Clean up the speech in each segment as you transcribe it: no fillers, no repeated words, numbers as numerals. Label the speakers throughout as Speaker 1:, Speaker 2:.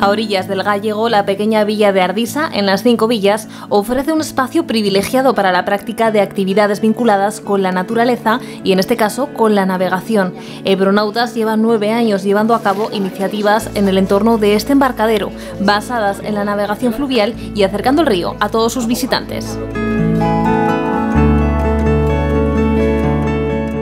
Speaker 1: A orillas del Gállego, la pequeña villa de Ardisa, en las 5 villas, ofrece un espacio privilegiado para la práctica de actividades vinculadas con la naturaleza y, en este caso, con la navegación. Ebronautas lleva 9 años llevando a cabo iniciativas en el entorno de este embarcadero, basadas en la navegación fluvial y acercando el río a todos sus visitantes.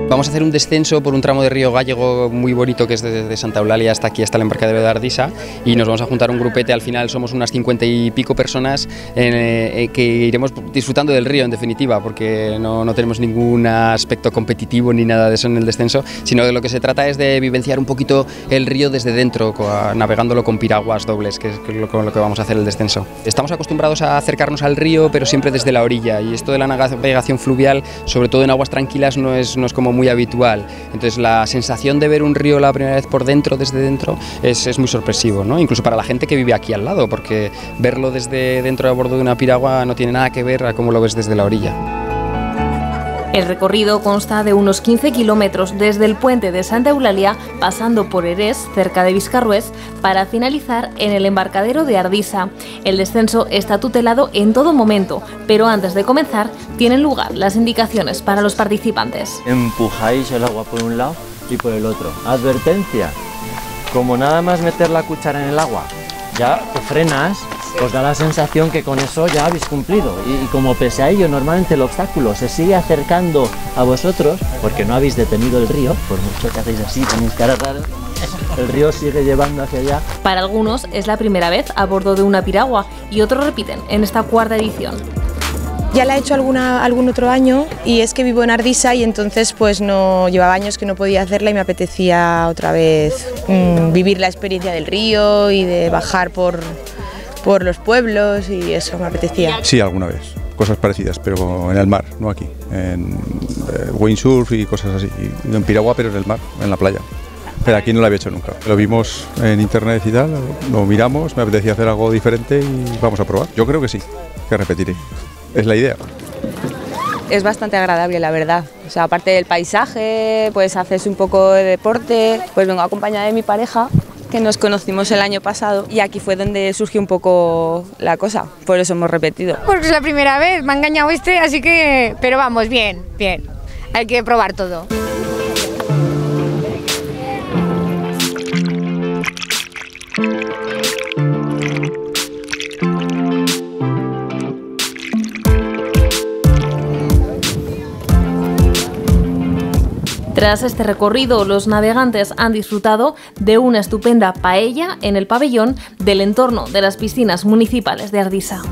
Speaker 2: Vamos a hacer un descenso por un tramo de río Gállego muy bonito que es desde Santa Eulalia hasta aquí, hasta el embarcadero de Ardisa, y nos vamos a juntar un grupete. Al final somos unas 50 y pico personas que iremos disfrutando del río en definitiva, porque no tenemos ningún aspecto competitivo ni nada de eso en el descenso, sino de lo que se trata es de vivenciar un poquito el río desde dentro, navegándolo con piraguas dobles, que es con lo que vamos a hacer el descenso. Estamos acostumbrados a acercarnos al río, pero siempre desde la orilla, y esto de la navegación fluvial, sobre todo en aguas tranquilas, no es como muy habitual. Entonces la sensación de ver un río la primera vez por dentro, desde dentro, es muy sorpresivo, ¿no? Incluso para la gente que vive aquí al lado, porque verlo desde dentro a bordo de una piragua no tiene nada que ver a cómo lo ves desde la orilla.
Speaker 1: El recorrido consta de unos 15 kilómetros desde el puente de Santa Eulalia, pasando por Erés, cerca de Viscarrués, para finalizar en el embarcadero de Ardisa. El descenso está tutelado en todo momento, pero antes de comenzar tienen lugar las indicaciones para los participantes.
Speaker 3: Empujáis el agua por un lado y por el otro. Advertencia, como nada más meter la cuchara en el agua, ya te frenas. Os da la sensación que con eso ya habéis cumplido y como pese a ello normalmente el obstáculo se sigue acercando a vosotros porque no habéis detenido el río, por mucho que hacéis así, tenéis cara rara, el río sigue llevando hacia allá.
Speaker 1: Para algunos es la primera vez a bordo de una piragua y otros repiten en esta 4ª edición.
Speaker 4: Ya la he hecho algún otro año y es que vivo en Ardisa y entonces pues no llevaba años que no podía hacerla y me apetecía otra vez vivir la experiencia del río y de bajar por los pueblos y eso me apetecía.
Speaker 5: Sí, alguna vez, cosas parecidas, pero en el mar, no aquí, en windsurf y cosas así, y en piragua pero en el mar, en la playa. Pero aquí no lo había hecho nunca. Lo vimos en internet y tal, lo miramos, me apetecía hacer algo diferente y vamos a probar. Yo creo que sí, que repetiré, es la idea.
Speaker 4: Es bastante agradable, la verdad. O sea, aparte del paisaje, pues haces un poco de deporte, pues vengo acompañada de mi pareja, que nos conocimos el año pasado y aquí fue donde surgió un poco la cosa, por eso hemos repetido.
Speaker 6: Porque es la primera vez, me ha engañado así que... Pero vamos, bien, hay que probar todo.
Speaker 1: Tras este recorrido, los navegantes han disfrutado de una estupenda paella en el pabellón del entorno de las piscinas municipales de Ardisa.